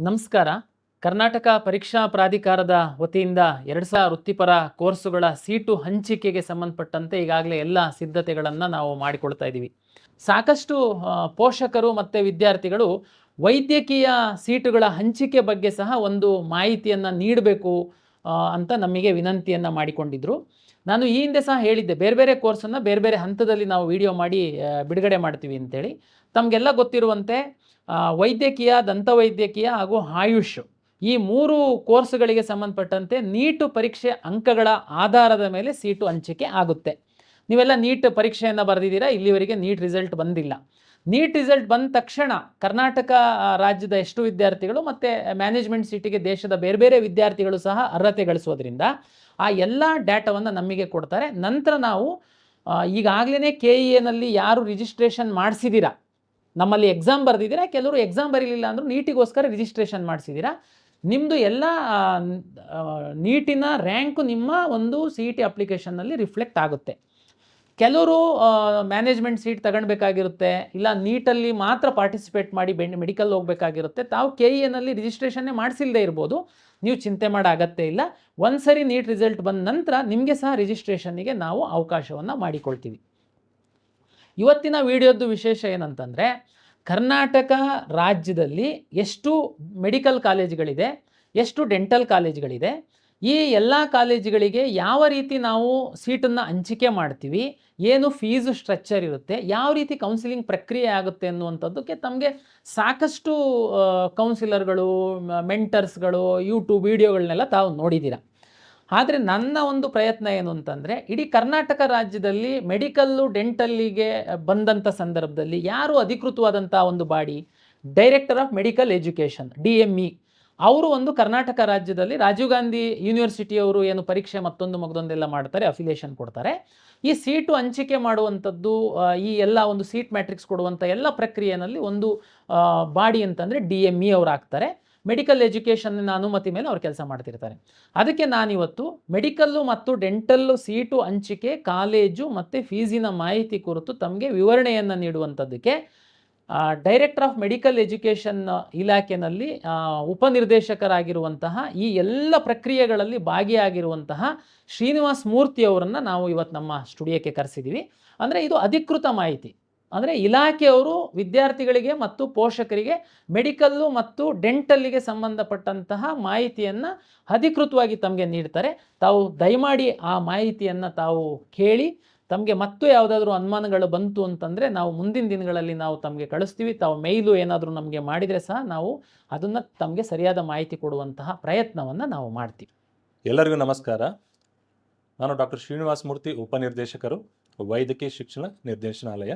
ನಮಸ್ಕಾರ. ಕರ್ನಾಟಕ ಪರೀಕ್ಷಾ ಪ್ರಾಧಿಕಾರದ ವತಿಯಿಂದ 2000 ವೃತ್ತಿಪರ ಕೋರ್ಸುಗಳ ಸೀಟು ಹಂಚಿಕೆಗೆ ಸಂಬಂಧಪಟ್ಟಂತೆ ಈಗಾಗಲೇ ಎಲ್ಲ ಸಿದ್ಧತೆಗಳನ್ನು ನಾವು ಮಾಡಿಕೊಳ್ತಾ ಇದ್ದೀವಿ. ಸಾಕಷ್ಟು ಪೋಷಕರು ಮತ್ತು ವಿದ್ಯಾರ್ಥಿಗಳು ವೈದ್ಯಕೀಯ ಸೀಟುಗಳ ಹಂಚಿಕೆ ಬಗ್ಗೆ ಸಹ ಒಂದು ಮಾಹಿತಿಯನ್ನು ನೀಡಬೇಕು ಅಂತ ನಮಗೆ ವಿನಂತಿಯನ್ನು ಮಾಡಿಕೊಂಡಿದ್ದರು. ನಾನು ಈ ಹಿಂದೆ ಸಹ ಹೇಳಿದ್ದೆ, ಬೇರೆ ಬೇರೆ ಕೋರ್ಸನ್ನು ಬೇರೆ ಬೇರೆ ಹಂತದಲ್ಲಿ ನಾವು ವಿಡಿಯೋ ಮಾಡಿ ಬಿಡುಗಡೆ ಮಾಡ್ತೀವಿ ಅಂತೇಳಿ. ತಮಗೆಲ್ಲ ಗೊತ್ತಿರುವಂತೆ ವೈದ್ಯಕೀಯ, ದಂತವೈದ್ಯಕೀಯ ಹಾಗೂ ಆಯುಷ್ ಈ 3 ಕೋರ್ಸ್ಗಳಿಗೆ ಸಂಬಂಧಪಟ್ಟಂತೆ ನೀಟ್ ಪರೀಕ್ಷೆ ಅಂಕಗಳ ಆಧಾರದ ಮೇಲೆ ಸೀಟು ಹಂಚಿಕೆ ಆಗುತ್ತೆ. ನೀವೆಲ್ಲ ನೀಟ್ ಪರೀಕ್ಷೆಯನ್ನು ಬರೆದಿದ್ದೀರಾ, ಇಲ್ಲಿವರೆಗೆ ನೀಟ್ ರಿಸಲ್ಟ್ ಬಂದಿಲ್ಲ. ನೀಟ್ ರಿಸಲ್ಟ್ ಬಂದ ತಕ್ಷಣ ಕರ್ನಾಟಕ ರಾಜ್ಯದ ಎಷ್ಟು ವಿದ್ಯಾರ್ಥಿಗಳು ಮತ್ತು ಮ್ಯಾನೇಜ್ಮೆಂಟ್ ಸೀಟಿಗೆ ದೇಶದ ಬೇರೆ ಬೇರೆ ವಿದ್ಯಾರ್ಥಿಗಳು ಸಹ ಅರ್ಹತೆ ಗಳಿಸೋದ್ರಿಂದ ಆ ಎಲ್ಲ ಡೇಟಾವನ್ನು ನಮಗೆ ಕೊಡ್ತಾರೆ. ನಂತರ ನಾವು ಈಗಾಗಲೇ KEAನಲ್ಲಿ ಯಾರು ರಿಜಿಸ್ಟ್ರೇಷನ್ ಮಾಡಿಸಿದ್ದೀರಾ, ನಮ್ಮಲ್ಲಿ ಎಕ್ಸಾಮ್ ಬರೆದಿದ್ದೀರಾ, ಕೆಲವರು ಎಕ್ಸಾಮ್ ಬರೀಲಿಲ್ಲ ಅಂದರೂ ನೀಟಿಗೋಸ್ಕರ ರಿಜಿಸ್ಟ್ರೇಷನ್ ಮಾಡಿಸಿದ್ದೀರಾ, ನಿಮ್ಮದು ಎಲ್ಲ ನೀಟಿನ ರ್ಯಾಂಕು ನಿಮ್ಮ ಒಂದು CET ಅಪ್ಲಿಕೇಶನ್ನಲ್ಲಿ ರಿಫ್ಲೆಕ್ಟ್ ಆಗುತ್ತೆ. ಕೆಲವರು ಮ್ಯಾನೇಜ್ಮೆಂಟ್ ಸೀಟ್ ತಗೊಳ್ಬೇಕಾಗಿರುತ್ತೆ, ಇಲ್ಲ ನೀಟಲ್ಲಿ ಮಾತ್ರ ಪಾರ್ಟಿಸಿಪೇಟ್ ಮಾಡಿ ಮೆಡಿಕಲ್ ಹೋಗಬೇಕಾಗಿರುತ್ತೆ. ತಾವು KEAನಲ್ಲಿ ರಿಜಿಸ್ಟ್ರೇಷನ್ನೇ ಮಾಡಿಸಿಲ್ಲದೆ ಇರ್ಬೋದು, ನೀವು ಚಿಂತೆ ಮಾಡೋ ಅಗತ್ಯ ಇಲ್ಲ. ಒಂದು ಸರಿ ನೀಟ್ ರಿಸಲ್ಟ್ ಬಂದ ನಂತರ ನಿಮಗೆ ಸಹ ರಿಜಿಸ್ಟ್ರೇಷನ್ನಿಗೆ ನಾವು ಅವಕಾಶವನ್ನು ಮಾಡಿಕೊಳ್ತೀವಿ. ಇವತ್ತಿನ ವಿಡಿಯೋದ್ದು ವಿಶೇಷ ಏನಂತಂದರೆ, ಕರ್ನಾಟಕ ರಾಜ್ಯದಲ್ಲಿ ಎಷ್ಟು ಮೆಡಿಕಲ್ ಕಾಲೇಜುಗಳಿದೆ, ಎಷ್ಟು ಡೆಂಟಲ್ ಕಾಲೇಜುಗಳಿದೆ, ಈ ಎಲ್ಲ ಕಾಲೇಜುಗಳಿಗೆ ಯಾವ ರೀತಿ ನಾವು ಸೀಟನ್ನು ಹಂಚಿಕೆ ಮಾಡ್ತೀವಿ, ಏನು ಫೀಸು ಸ್ಟ್ರಕ್ಚರ್ ಇರುತ್ತೆ, ಯಾವ ರೀತಿ ಕೌನ್ಸಿಲಿಂಗ್ ಪ್ರಕ್ರಿಯೆ ಆಗುತ್ತೆ ಅನ್ನುವಂಥದ್ದಕ್ಕೆ ತಮಗೆ ಸಾಕಷ್ಟು ಕೌನ್ಸಿಲರ್ಗಳು, ಮೆಂಟರ್ಸ್ಗಳು ಯೂಟ್ಯೂಬ್ ವಿಡಿಯೋಗಳನ್ನೆಲ್ಲ ತಾವು ನೋಡಿದ್ದೀರ. ಆದರೆ ನನ್ನ ಒಂದು ಪ್ರಯತ್ನ ಏನು ಅಂತಂದರೆ, ಇಡೀ ಕರ್ನಾಟಕ ರಾಜ್ಯದಲ್ಲಿ ಮೆಡಿಕಲ್ಲು ಡೆಂಟಲ್ಲಿಗೆ ಬಂದಂಥ ಸಂದರ್ಭದಲ್ಲಿ ಯಾರು ಅಧಿಕೃತವಾದಂಥ ಒಂದು body, director of medical education DME, ಅವರು ಒಂದು ಕರ್ನಾಟಕ ರಾಜ್ಯದಲ್ಲಿ ರಾಜೀವ್ ಗಾಂಧಿ ಯೂನಿವರ್ಸಿಟಿಯವರು ಏನು ಪರೀಕ್ಷೆ ಮತ್ತೊಂದೆಲ್ಲ ಮಾಡ್ತಾರೆ, ಅಫಿಲಿಯೇಷನ್ ಕೊಡ್ತಾರೆ. ಈ ಸೀಟು ಹಂಚಿಕೆ ಮಾಡುವಂಥದ್ದು, ಈ ಎಲ್ಲ ಒಂದು ಸೀಟ್ ಮ್ಯಾಟ್ರಿಕ್ಸ್ ಕೊಡುವಂಥ ಎಲ್ಲ ಪ್ರಕ್ರಿಯೆಯಲ್ಲಿ ಒಂದು ಬಾಡಿ ಅಂತಂದರೆ DME ಅವರು ಆಗ್ತಾರೆ. ಮೆಡಿಕಲ್ ಎಜುಕೇಷನ್ನ ಅನುಮತಿ ಮೇಲೆ ಅವ್ರು ಕೆಲಸ ಮಾಡ್ತಿರ್ತಾರೆ. ಅದಕ್ಕೆ ನಾನಿವತ್ತು ಮೆಡಿಕಲ್ಲು ಮತ್ತು ಡೆಂಟಲ್ಲು ಸೀಟು ಹಂಚಿಕೆ, ಕಾಲೇಜು ಮತ್ತು ಫೀಸಿನ ಮಾಹಿತಿ ಕುರಿತು ತಮಗೆ ವಿವರಣೆಯನ್ನು ನೀಡುವಂಥದ್ದಕ್ಕೆ ಡೈರೆಕ್ಟರ್ ಆಫ್ ಮೆಡಿಕಲ್ ಎಜುಕೇಷನ್ ಇಲಾಖೆಯಲ್ಲಿ ಉಪನಿರ್ದೇಶಕರಾಗಿರುವಂತಹ, ಈ ಎಲ್ಲ ಪ್ರಕ್ರಿಯೆಗಳಲ್ಲಿ ಭಾಗಿಯಾಗಿರುವಂತಹ ಶ್ರೀನಿವಾಸ್ ಮೂರ್ತಿ ಅವರನ್ನು ನಾವು ಇವತ್ತು ನಮ್ಮ ಸ್ಟುಡಿಯೋಕ್ಕೆ ಕರೆಸಿದ್ದೀವಿ. ಅಂದರೆ ಇದು ಅಧಿಕೃತ ಮಾಹಿತಿ, ಅಂದರೆ ಇಲಾಖೆಯವರು ವಿದ್ಯಾರ್ಥಿಗಳಿಗೆ ಮತ್ತು ಪೋಷಕರಿಗೆ ಮೆಡಿಕಲ್ಲು ಮತ್ತು ಡೆಂಟಲ್ಲಿಗೆ ಸಂಬಂಧಪಟ್ಟಂತಹ ಮಾಹಿತಿಯನ್ನು ಅಧಿಕೃತವಾಗಿ ತಮಗೆ ನೀಡ್ತಾರೆ. ತಾವು ದಯಮಾಡಿ ಆ ಮಾಹಿತಿಯನ್ನು ತಾವು ಕೇಳಿ, ತಮಗೆ ಮತ್ತು ಯಾವುದಾದ್ರೂ ಅನುಮಾನಗಳು ಬಂತು ಅಂತಂದರೆ ನಾವು ಮುಂದಿನ ದಿನಗಳಲ್ಲಿ ನಾವು ತಮಗೆ ಕಳಿಸ್ತೀವಿ. ತಾವು ಮೇಯ್ಲು ಏನಾದರೂ ನಮಗೆ ಮಾಡಿದರೆ ಸಹ ನಾವು ಅದನ್ನು ತಮಗೆ ಸರಿಯಾದ ಮಾಹಿತಿ ಕೊಡುವಂತಹ ಪ್ರಯತ್ನವನ್ನು ನಾವು ಮಾಡ್ತೀವಿ. ಎಲ್ಲರಿಗೂ ನಮಸ್ಕಾರ. ನಾನು ಡಾಕ್ಟರ್ ಶ್ರೀನಿವಾಸ್ ಮೂರ್ತಿ, ಉಪನಿರ್ದೇಶಕರು, ವೈದ್ಯಕೀಯ ಶಿಕ್ಷಣ ನಿರ್ದೇಶನಾಲಯ.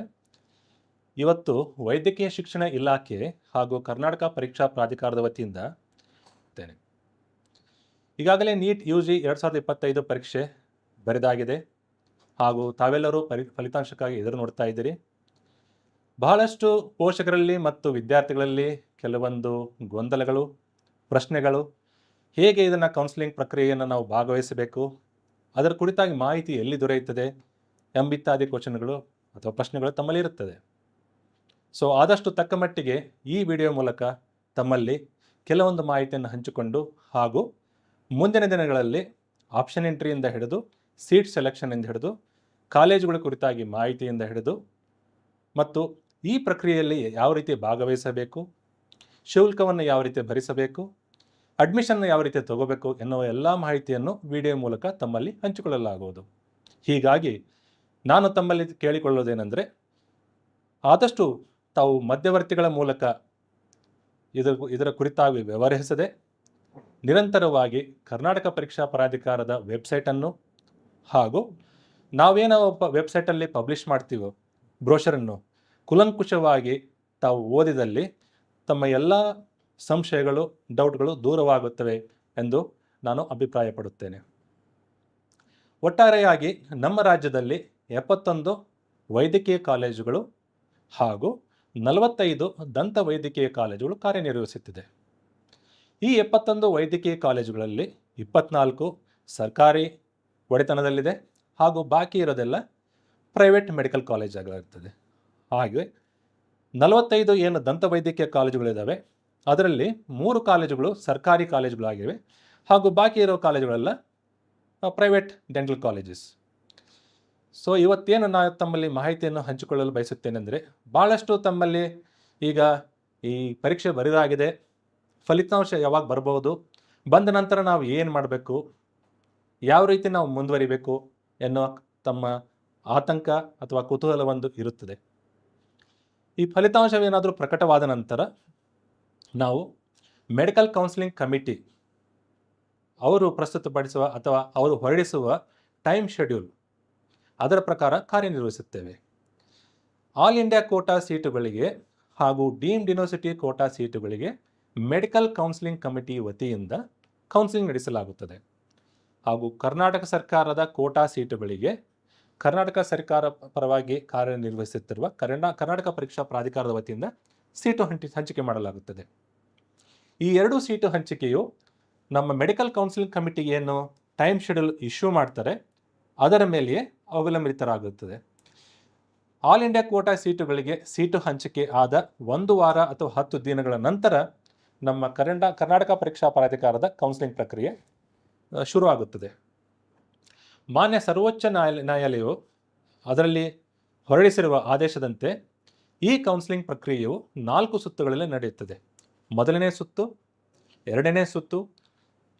ಇವತ್ತು ವೈದ್ಯಕೀಯ ಶಿಕ್ಷಣ ಇಲಾಖೆ ಹಾಗೂ ಕರ್ನಾಟಕ ಪರೀಕ್ಷಾ ಪ್ರಾಧಿಕಾರದ ವತಿಯಿಂದ ಇದ್ದೇನೆ. ಈಗಾಗಲೇ ನೀಟ್ UG 2025 ಪರೀಕ್ಷೆ ಬರೆದಾಗಿದೆ ಹಾಗೂ ತಾವೆಲ್ಲರೂ ಫಲಿತಾಂಶಕ್ಕಾಗಿ ಎದುರು ನೋಡ್ತಾ ಇದ್ದೀರಿ. ಬಹಳಷ್ಟು ಪೋಷಕರಲ್ಲಿ ಮತ್ತು ವಿದ್ಯಾರ್ಥಿಗಳಲ್ಲಿ ಕೆಲವೊಂದು ಗೊಂದಲಗಳು, ಪ್ರಶ್ನೆಗಳು, ಹೇಗೆ ಇದನ್ನು ಕೌನ್ಸಿಲಿಂಗ್ ಪ್ರಕ್ರಿಯೆಯನ್ನು ನಾವು ಭಾಗವಹಿಸಬೇಕು, ಅದರ ಕುರಿತಾಗಿ ಮಾಹಿತಿ ಎಲ್ಲಿ ದೊರೆಯುತ್ತದೆ ಎಂಬಿತ್ಯಾದಿ ಕ್ವಶನ್ಗಳು ಅಥವಾ ಪ್ರಶ್ನೆಗಳು ತಮ್ಮಲ್ಲಿ ಇರುತ್ತದೆ. ಸೊ ಆದಷ್ಟು ತಕ್ಕ ಮಟ್ಟಿಗೆ ಈ ವಿಡಿಯೋ ಮೂಲಕ ತಮ್ಮಲ್ಲಿ ಕೆಲವೊಂದು ಮಾಹಿತಿಯನ್ನು ಹಂಚಿಕೊಂಡು ಹಾಗೂ ಮುಂದಿನ ದಿನಗಳಲ್ಲಿ ಆಪ್ಷನ್ ಎಂಟ್ರಿಯಿಂದ ಹಿಡಿದು ಸೀಟ್ ಸೆಲೆಕ್ಷನ್ನಿಂದ ಹಿಡಿದು ಕಾಲೇಜುಗಳ ಕುರಿತಾಗಿ ಮಾಹಿತಿಯಿಂದ ಹಿಡಿದು ಮತ್ತು ಈ ಪ್ರಕ್ರಿಯೆಯಲ್ಲಿ ಯಾವ ರೀತಿ ಭಾಗವಹಿಸಬೇಕು, ಶುಲ್ಕವನ್ನು ಯಾವ ರೀತಿ ಭರಿಸಬೇಕು, ಅಡ್ಮಿಷನ್ನ ಯಾವ ರೀತಿ ತಗೋಬೇಕು ಎನ್ನುವ ಎಲ್ಲ ಮಾಹಿತಿಯನ್ನು ವಿಡಿಯೋ ಮೂಲಕ ತಮ್ಮಲ್ಲಿ ಹಂಚಿಕೊಳ್ಳಲಾಗುವುದು. ಹೀಗಾಗಿ ನಾನು ತಮ್ಮಲ್ಲಿ ಕೇಳಿಕೊಳ್ಳೋದೇನೆಂದರೆ, ಆದಷ್ಟು ತಾವು ಮಧ್ಯವರ್ತಿಗಳ ಮೂಲಕ ಇದರ ಕುರಿತಾಗಿ ವ್ಯವಹರಿಸದೆ ನಿರಂತರವಾಗಿ ಕರ್ನಾಟಕ ಪರೀಕ್ಷಾ ಪ್ರಾಧಿಕಾರದ ವೆಬ್ಸೈಟನ್ನು ಹಾಗೂ ನಾವೇನೋ ವೆಬ್ಸೈಟಲ್ಲಿ ಪಬ್ಲಿಷ್ ಮಾಡ್ತೀವೋ ಬ್ರೋಷರನ್ನು ಕುಲಂಕುಷವಾಗಿ ತಾವು ಓದಿದಲ್ಲಿ ತಮ್ಮ ಎಲ್ಲ ಸಂಶಯಗಳು, ಡೌಟ್ಗಳು ದೂರವಾಗುತ್ತವೆ ಎಂದು ನಾನು ಅಭಿಪ್ರಾಯಪಡುತ್ತೇನೆ. ಒಟ್ಟಾರೆಯಾಗಿ ನಮ್ಮ ರಾಜ್ಯದಲ್ಲಿ 71 ವೈದ್ಯಕೀಯ ಕಾಲೇಜುಗಳು ಹಾಗೂ 45 ದಂತ ವೈದ್ಯಕೀಯ ಕಾಲೇಜುಗಳು ಕಾರ್ಯನಿರ್ವಹಿಸುತ್ತಿದೆ. ಈ 71 ವೈದ್ಯಕೀಯ ಕಾಲೇಜುಗಳಲ್ಲಿ 24 ಸರ್ಕಾರಿ ಒಡೆತನದಲ್ಲಿದೆ ಹಾಗೂ ಬಾಕಿ ಇರೋದೆಲ್ಲ ಪ್ರೈವೇಟ್ ಮೆಡಿಕಲ್ ಕಾಲೇಜಾಗಿರ್ತದೆ. ಹಾಗೆ 45 ಏನು ದಂತ ವೈದ್ಯಕೀಯ ಕಾಲೇಜುಗಳಿದ್ದಾವೆ ಅದರಲ್ಲಿ 3 ಕಾಲೇಜುಗಳು ಸರ್ಕಾರಿ ಕಾಲೇಜುಗಳಾಗಿವೆ ಹಾಗೂ ಬಾಕಿ ಇರೋ ಕಾಲೇಜುಗಳೆಲ್ಲ ಪ್ರೈವೇಟ್ ಡೆಂಟಲ್ ಕಾಲೇಜಸ್. ಸೊ ಇವತ್ತೇನು ನಾನು ತಮ್ಮಲ್ಲಿ ಮಾಹಿತಿಯನ್ನು ಹಂಚಿಕೊಳ್ಳಲು ಬಯಸುತ್ತೇನೆಂದರೆ, ಭಾಳಷ್ಟು ತಮ್ಮಲ್ಲಿ ಈಗ ಈ ಪರೀಕ್ಷೆ ಬರೆದಾಗಿದೆ, ಫಲಿತಾಂಶ ಯಾವಾಗ ಬರ್ಬೋದು, ಬಂದ ನಂತರ ನಾವು ಏನು ಮಾಡಬೇಕು, ಯಾವ ರೀತಿ ನಾವು ಮುಂದುವರಿಬೇಕು ಎನ್ನುವ ತಮ್ಮ ಆತಂಕ ಅಥವಾ ಕುತೂಹಲ ಒಂದು ಇರುತ್ತದೆ. ಈ ಫಲಿತಾಂಶವೇನಾದರೂ ಪ್ರಕಟವಾದ ನಂತರ ನಾವು ಮೆಡಿಕಲ್ ಕೌನ್ಸಿಲಿಂಗ್ ಕಮಿಟಿ ಅವರು ಪ್ರಸ್ತುತಪಡಿಸುವ ಅಥವಾ ಅವರು ಹೊರಡಿಸುವ ಟೈಮ್ ಶೆಡ್ಯೂಲ್ ಅದರ ಪ್ರಕಾರ ಕಾರ್ಯನಿರ್ವಹಿಸುತ್ತೇವೆ. ಆಲ್ ಇಂಡಿಯಾ ಕೋಟಾ ಸೀಟುಗಳಿಗೆ ಹಾಗೂ ಡೀಮ್ಡ್ ಯೂನಿವರ್ಸಿಟಿ ಕೋಟಾ ಸೀಟುಗಳಿಗೆ ಮೆಡಿಕಲ್ ಕೌನ್ಸಿಲಿಂಗ್ ಕಮಿಟಿ ವತಿಯಿಂದ ಕೌನ್ಸಿಲಿಂಗ್ ನಡೆಸಲಾಗುತ್ತದೆ. ಹಾಗೂ ಕರ್ನಾಟಕ ಸರ್ಕಾರದ ಕೋಟಾ ಸೀಟುಗಳಿಗೆ ಕರ್ನಾಟಕ ಸರ್ಕಾರ ಪರವಾಗಿ ಕಾರ್ಯನಿರ್ವಹಿಸುತ್ತಿರುವ ಕರ್ನಾಟಕ ಪರೀಕ್ಷಾ ಪ್ರಾಧಿಕಾರದ ವತಿಯಿಂದ ಸೀಟು ಹಂಚಿಕೆ ಮಾಡಲಾಗುತ್ತದೆ. ಈ 2 ಸೀಟು ಹಂಚಿಕೆಯು ನಮ್ಮ ಮೆಡಿಕಲ್ ಕೌನ್ಸಿಲಿಂಗ್ ಕಮಿಟಿಗೆ ಏನು ಟೈಮ್ ಶೆಡ್ಯೂಲ್ ಇಶ್ಯೂ ಮಾಡ್ತಾರೆ ಅದರ ಮೇಲೆಯೇ ಅವಲಂಬಿತರಾಗುತ್ತದೆ. ಆಲ್ ಇಂಡಿಯಾ ಕೋಟಾ ಸೀಟುಗಳಿಗೆ ಸೀಟು ಹಂಚಿಕೆ ಆದ 1 ವಾರ ಅಥವಾ 10 ದಿನಗಳ ನಂತರ ನಮ್ಮ ಕರ್ನಾಟಕ ಪರೀಕ್ಷಾ ಪ್ರಾಧಿಕಾರದ ಕೌನ್ಸಿಲಿಂಗ್ ಪ್ರಕ್ರಿಯೆ ಶುರುವಾಗುತ್ತದೆ. ಮಾನ್ಯ ಸರ್ವೋಚ್ಚ ನ್ಯಾಯಾಲಯವು ಅದರಲ್ಲಿ ಹೊರಡಿಸಿರುವ ಆದೇಶದಂತೆ ಈ ಕೌನ್ಸಿಲಿಂಗ್ ಪ್ರಕ್ರಿಯೆಯು 4 ಸುತ್ತುಗಳಲ್ಲಿ ನಡೆಯುತ್ತದೆ. ಮೊದಲನೇ ಸುತ್ತು, 2ನೇ ಸುತ್ತು,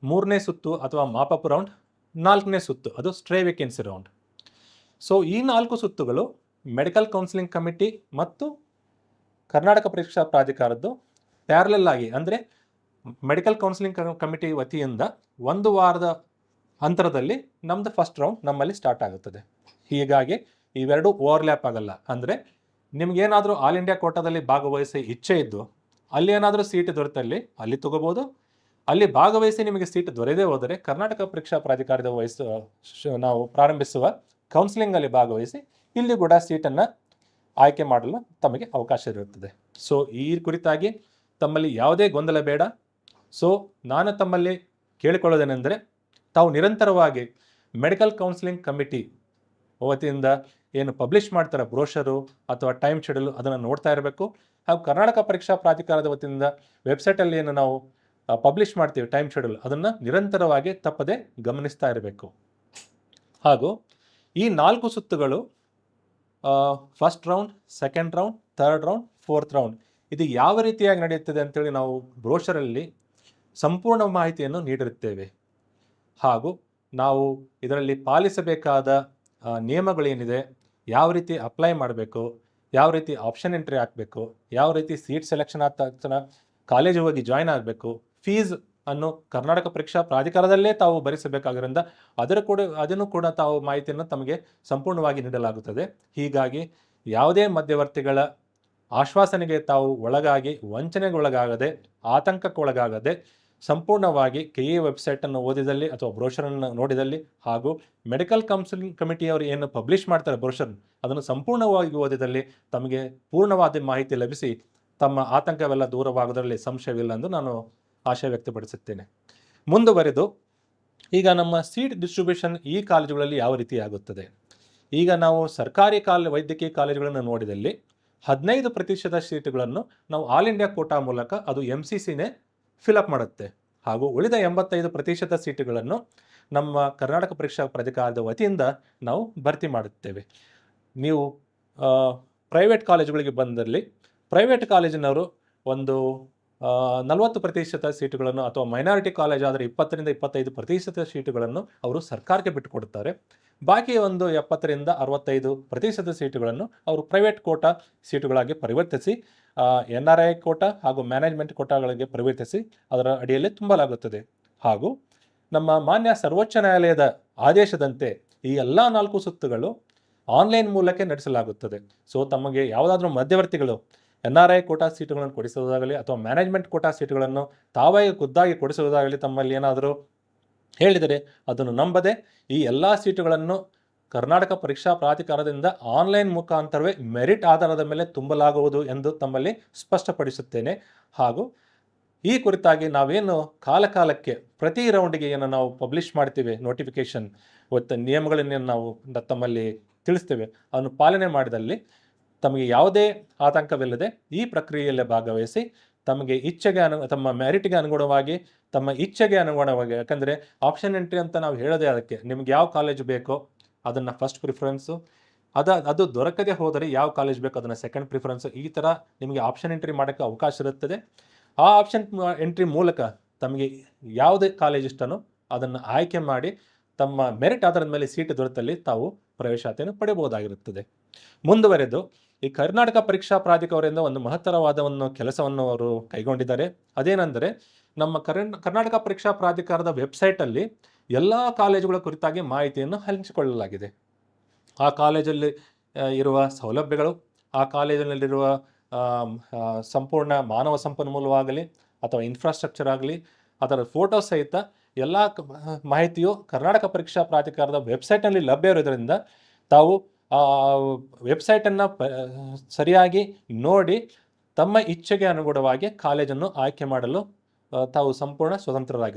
3ನೇ ಸುತ್ತು ಅಥವಾ ಮಾಪಪ್ ರೌಂಡ್, 4ನೇ ಸುತ್ತು ಅದು ಸ್ಟ್ರೇ ವೇಕೆನ್ಸಿ ರೌಂಡ್. ಸೊ ಈ 4 ಸುತ್ತುಗಳು ಮೆಡಿಕಲ್ ಕೌನ್ಸಿಲಿಂಗ್ ಕಮಿಟಿ ಮತ್ತು ಕರ್ನಾಟಕ ಪರೀಕ್ಷಾ ಪ್ರಾಧಿಕಾರದ್ದು ಪ್ಯಾರಲಲ್ ಆಗಿ, ಅಂದರೆ ಮೆಡಿಕಲ್ ಕೌನ್ಸಿಲಿಂಗ್ ಕಮಿಟಿ ವತಿಯಿಂದ 1 ವಾರದ ಅಂತರದಲ್ಲಿ ನಮ್ಮದು ಫಸ್ಟ್ ರೌಂಡ್ ನಮ್ಮಲ್ಲಿ ಸ್ಟಾರ್ಟ್ ಆಗುತ್ತದೆ. ಹೀಗಾಗಿ ಇವೆರಡು ಓವರ್ಲ್ಯಾಪ್ ಆಗಲ್ಲ. ಅಂದರೆ ನಿಮಗೇನಾದರೂ ಆಲ್ ಇಂಡಿಯಾ ಕೋಟಾದಲ್ಲಿ ಭಾಗವಹಿಸಿ ಇಚ್ಛೆ ಇದ್ದು ಅಲ್ಲಿ ಏನಾದರೂ ಸೀಟ್ ದೊರೆತಲ್ಲಿ ಅಲ್ಲಿ ತಗೋಬೋದು. ಅಲ್ಲಿ ಭಾಗವಹಿಸಿ ನಿಮಗೆ ಸೀಟ್ ದೊರೆಯದೇ ಹೋದರೆ ಕರ್ನಾಟಕ ಪರೀಕ್ಷಾ ಪ್ರಾಧಿಕಾರದ ನಾವು ಪ್ರಾರಂಭಿಸುವ ಕೌನ್ಸಿಲಿಂಗಲ್ಲಿ ಭಾಗವಹಿಸಿ ಇಲ್ಲಿ ಕೂಡ ಸೀಟನ್ನು ಆಯ್ಕೆ ಮಾಡಲು ತಮಗೆ ಅವಕಾಶ ಇರುತ್ತದೆ. ಸೊ ಈ ಕುರಿತಾಗಿ ತಮ್ಮಲ್ಲಿ ಯಾವುದೇ ಗೊಂದಲ ಬೇಡ. ಸೊ ನಾನು ತಮ್ಮಲ್ಲಿ ಕೇಳಿಕೊಳ್ಳೋದೇನೆಂದರೆ, ತಾವು ನಿರಂತರವಾಗಿ ಮೆಡಿಕಲ್ ಕೌನ್ಸಿಲಿಂಗ್ ಕಮಿಟಿ ವತಿಯಿಂದ ಏನು ಪಬ್ಲಿಷ್ ಮಾಡ್ತಾರೆ ಬ್ರೋಷರು ಅಥವಾ ಟೈಮ್ ಶೆಡ್ಯೂಲ್ ಅದನ್ನು ನೋಡ್ತಾ ಇರಬೇಕು. ಹಾಗೂ ಕರ್ನಾಟಕ ಪರೀಕ್ಷಾ ಪ್ರಾಧಿಕಾರದ ವತಿಯಿಂದ ವೆಬ್ಸೈಟಲ್ಲಿ ಏನು ನಾವು ಪಬ್ಲಿಷ್ ಮಾಡ್ತೀವಿ ಟೈಮ್ ಶೆಡ್ಯೂಲ್, ಅದನ್ನು ನಿರಂತರವಾಗಿ ತಪ್ಪದೆ ಗಮನಿಸ್ತಾ ಇರಬೇಕು. ಹಾಗೂ ಈ 4 ಸುತ್ತುಗಳು first round, second round, third round, fourth round ಇದು ಯಾವ ರೀತಿಯಾಗಿ ನಡೆಯುತ್ತದೆ ಅಂತೇಳಿ ನಾವು ಬ್ರೋಷರಲ್ಲಿ ಸಂಪೂರ್ಣ ಮಾಹಿತಿಯನ್ನು ನೀಡಿರುತ್ತೇವೆ. ಹಾಗೂ ನಾವು ಇದರಲ್ಲಿ ಪಾಲಿಸಬೇಕಾದ ನಿಯಮಗಳೇನಿದೆ, ಯಾವ ರೀತಿ ಅಪ್ಲೈ ಮಾಡಬೇಕು, ಯಾವ ರೀತಿ ಆಪ್ಷನ್ ಎಂಟ್ರಿ ಹಾಕಬೇಕು, ಯಾವ ರೀತಿ ಸೀಟ್ ಸೆಲೆಕ್ಷನ್ ಆದ ತಕ್ಷಣ ಕಾಲೇಜು ಹೋಗಿ ಜಾಯ್ನ್ ಆಗಬೇಕು, ಫೀಸ್ ಅನ್ನು ಕರ್ನಾಟಕ ಪರೀಕ್ಷಾ ಪ್ರಾಧಿಕಾರದಲ್ಲೇ ತಾವು ಭರಿಸಬೇಕಾಗಿರೋದ್ರಿಂದ ಅದನ್ನು ಕೂಡ ತಾವು ಮಾಹಿತಿಯನ್ನು ತಮಗೆ ಸಂಪೂರ್ಣವಾಗಿ ನೀಡಲಾಗುತ್ತದೆ. ಹೀಗಾಗಿ ಯಾವುದೇ ಮಧ್ಯವರ್ತಿಗಳ ಆಶ್ವಾಸನೆಗೆ ತಾವು ಒಳಗಾಗಿ ವಂಚನೆಗೊಳಗಾಗದೆ, ಆತಂಕಕ್ಕೊಳಗಾಗದೆ ಸಂಪೂರ್ಣವಾಗಿ KE ವೆಬ್ಸೈಟನ್ನು ಓದಿದಲ್ಲಿ ಅಥವಾ ಬ್ರೋಷರನ್ನು ನೋಡಿದಲ್ಲಿ ಹಾಗೂ ಮೆಡಿಕಲ್ ಕೌನ್ಸಿಲಿಂಗ್ ಕಮಿಟಿಯವರು ಏನು ಪಬ್ಲಿಷ್ ಮಾಡ್ತಾರೆ ಬ್ರೋಷರ್ ಅದನ್ನು ಸಂಪೂರ್ಣವಾಗಿ ಓದಿದಲ್ಲಿ ತಮಗೆ ಪೂರ್ಣವಾದ ಮಾಹಿತಿ ಲಭಿಸಿ ತಮ್ಮ ಆತಂಕವೆಲ್ಲ ದೂರವಾಗೋದರಲ್ಲಿ ಸಂಶಯವಿಲ್ಲ ಎಂದು ನಾನು ಆಶಯ ವ್ಯಕ್ತಪಡಿಸುತ್ತೇನೆ. ಮುಂದುವರೆದು ಈಗ ನಮ್ಮ ಸೀಟ್ ಡಿಸ್ಟ್ರಿಬ್ಯೂಷನ್ ಈ ಕಾಲೇಜುಗಳಲ್ಲಿ ಯಾವ ರೀತಿ ಆಗುತ್ತದೆ. ಈಗ ನಾವು ಸರ್ಕಾರಿ ವೈದ್ಯಕೀಯ ಕಾಲೇಜುಗಳನ್ನು ನೋಡಿದಲ್ಲಿ 15% ಸೀಟುಗಳನ್ನು ನಾವು ಆಲ್ ಇಂಡಿಯಾ ಕೋಟಾ ಮೂಲಕ ಅದು MCCನೇ ಫಿಲಪ್ ಮಾಡುತ್ತೆ. ಹಾಗೂ ಉಳಿದ 85% ಸೀಟುಗಳನ್ನು ನಮ್ಮ ಕರ್ನಾಟಕ ಪರೀಕ್ಷಾ ಪ್ರಾಧಿಕಾರದ ವತಿಯಿಂದ ನಾವು ಭರ್ತಿ ಮಾಡುತ್ತೇವೆ. ನೀವು ಪ್ರೈವೇಟ್ ಕಾಲೇಜುಗಳಿಗೆ ಬಂದಲ್ಲಿ ಪ್ರೈವೇಟ್ ಕಾಲೇಜಿನವರು ಒಂದು 40% ಸೀಟುಗಳನ್ನು ಅಥವಾ ಮೈನಾರಿಟಿ ಕಾಲೇಜ್ ಆದರೆ 20-25% ಸೀಟುಗಳನ್ನು ಅವರು ಸರ್ಕಾರಕ್ಕೆ ಬಿಟ್ಟುಕೊಡುತ್ತಾರೆ. ಬಾಕಿ ಒಂದು 70-65% ಸೀಟುಗಳನ್ನು ಅವರು ಪ್ರೈವೇಟ್ ಕೋಟಾ ಸೀಟುಗಳಾಗಿ ಪರಿವರ್ತಿಸಿ NRI ಕೋಟಾ ಹಾಗೂ ಮ್ಯಾನೇಜ್ಮೆಂಟ್ ಕೋಟಾಗಳಿಗೆ ಪರಿವರ್ತಿಸಿ ಅದರ ಅಡಿಯಲ್ಲಿ ತುಂಬಲಾಗುತ್ತದೆ. ಹಾಗೂ ನಮ್ಮ ಮಾನ್ಯ ಸರ್ವೋಚ್ಚ ನ್ಯಾಯಾಲಯದ ಆದೇಶದಂತೆ ಈ ಎಲ್ಲ 4 ಸುತ್ತುಗಳು ಆನ್ಲೈನ್ ಮೂಲಕ ನಡೆಸಲಾಗುತ್ತದೆ. ಸೊ ತಮಗೆ ಯಾವುದಾದ್ರೂ ಮಧ್ಯವರ್ತಿಗಳು NRI ಕೋಟಾ ಸೀಟುಗಳನ್ನು ಕೊಡಿಸುವುದಾಗಲಿ ಅಥವಾ ಮ್ಯಾನೇಜ್ಮೆಂಟ್ ಕೋಟಾ ಸೀಟುಗಳನ್ನು ತಾವೇ ಖುದ್ದಾಗಿ ಕೊಡಿಸುವುದಾಗಲಿ ತಮ್ಮಲ್ಲಿ ಏನಾದರೂ ಹೇಳಿದರೆ ಅದನ್ನು ನಂಬದೆ ಈ ಎಲ್ಲ ಸೀಟುಗಳನ್ನು ಕರ್ನಾಟಕ ಪರೀಕ್ಷಾ ಪ್ರಾಧಿಕಾರದಿಂದ ಆನ್ಲೈನ್ ಮುಖಾಂತರವೇ ಮೆರಿಟ್ ಆಧಾರದ ಮೇಲೆ ತುಂಬಲಾಗುವುದು ಎಂದು ತಮ್ಮಲ್ಲಿ ಸ್ಪಷ್ಟಪಡಿಸುತ್ತೇನೆ. ಹಾಗೂ ಈ ಕುರಿತಾಗಿ ನಾವೇನು ಕಾಲಕಾಲಕ್ಕೆ ಪ್ರತಿ ರೌಂಡಿಗೆ ಏನು ನಾವು ಪಬ್ಲಿಷ್ ಮಾಡ್ತೀವಿ ನೋಟಿಫಿಕೇಶನ್ ಮತ್ತು ನಿಯಮಗಳನ್ನೇನು ನಾವು ತಮ್ಮಲ್ಲಿ ತಿಳಿಸ್ತೇವೆ ಅದನ್ನು ಪಾಲನೆ ಮಾಡಿದಲ್ಲಿ ತಮಗೆ ಯಾವುದೇ ಆತಂಕವಿಲ್ಲದೆ ಈ ಪ್ರಕ್ರಿಯೆಯಲ್ಲೇ ಭಾಗವಹಿಸಿ ತಮಗೆ ತಮ್ಮ ಮೆರಿಟ್ಗೆ ಅನುಗುಣವಾಗಿ, ತಮ್ಮ ಇಚ್ಛೆಗೆ ಅನುಗುಣವಾಗಿ, ಯಾಕಂದರೆ ಆಪ್ಷನ್ ಎಂಟ್ರಿ ಅಂತ ನಾವು ಹೇಳೋದೇ ಅದಕ್ಕೆ, ನಿಮ್ಗೆ ಯಾವ ಕಾಲೇಜ್ ಬೇಕೋ ಅದನ್ನು ಫಸ್ಟ್ ಪ್ರಿಫರೆನ್ಸು, ಅದು ದೊರಕದೆ ಹೋದರೆ ಯಾವ ಕಾಲೇಜ್ ಬೇಕೋ ಅದನ್ನು ಸೆಕೆಂಡ್ ಪ್ರಿಫರೆನ್ಸು, ಈ ಥರ ನಿಮಗೆ ಆಪ್ಷನ್ ಎಂಟ್ರಿ ಮಾಡೋಕ್ಕೆ ಅವಕಾಶ ಇರುತ್ತದೆ. ಆ ಆಪ್ಷನ್ ಎಂಟ್ರಿ ಮೂಲಕ ತಮಗೆ ಯಾವುದೇ ಕಾಲೇಜ್ ಇಷ್ಟನೋ ಅದನ್ನು ಆಯ್ಕೆ ಮಾಡಿ ತಮ್ಮ ಮೆರಿಟ್ ಆಧಾರದ ಮೇಲೆ ಸೀಟ್ ದೊರೆತಲ್ಲಿ ತಾವು ಪ್ರವೇಶಾತಿಯನ್ನು ಪಡೆಯಬಹುದಾಗಿರುತ್ತದೆ. ಮುಂದುವರೆದು ಈ ಕರ್ನಾಟಕ ಪರೀಕ್ಷಾ ಪ್ರಾಧಿಕಾರದಿಂದ ಒಂದು ಮಹತ್ತರವಾದ ಒಂದು ಕೆಲಸವನ್ನು ಅವರು ಕೈಗೊಂಡಿದ್ದಾರೆ. ಅದೇನೆಂದರೆ, ನಮ್ಮ ಕರ್ನಾಟಕ ಪರೀಕ್ಷಾ ಪ್ರಾಧಿಕಾರದ ವೆಬ್ಸೈಟಲ್ಲಿ ಎಲ್ಲ ಕಾಲೇಜುಗಳ ಕುರಿತಾಗಿ ಮಾಹಿತಿಯನ್ನು ಹಂಚಿಕೊಳ್ಳಲಾಗಿದೆ. ಆ ಕಾಲೇಜಲ್ಲಿ ಇರುವ ಸೌಲಭ್ಯಗಳು, ಆ ಕಾಲೇಜಿನಲ್ಲಿರುವ ಸಂಪೂರ್ಣ ಮಾನವ ಸಂಪನ್ಮೂಲವಾಗಲಿ ಅಥವಾ ಇನ್ಫ್ರಾಸ್ಟ್ರಕ್ಚರ್ ಆಗಲಿ, ಅದರ ಫೋಟೋ ಸಹಿತ ಎಲ್ಲ ಮಾಹಿತಿಯು ಕರ್ನಾಟಕ ಪರೀಕ್ಷಾ ಪ್ರಾಧಿಕಾರದ ವೆಬ್ಸೈಟ್ನಲ್ಲಿ ಲಭ್ಯ ಇರೋದರಿಂದ ತಾವು ಆ ವೆಬ್ಸೈಟನ್ನು ಸರಿಯಾಗಿ ನೋಡಿ ತಮ್ಮ ಇಚ್ಛೆಗೆ ಅನುಗುಣವಾಗಿ ಕಾಲೇಜನ್ನು ಆಯ್ಕೆ ಮಾಡಲು ತಾವು ಸಂಪೂರ್ಣ ಸ್ವತಂತ್ರರಾಗಿದ್ದಾರೆ.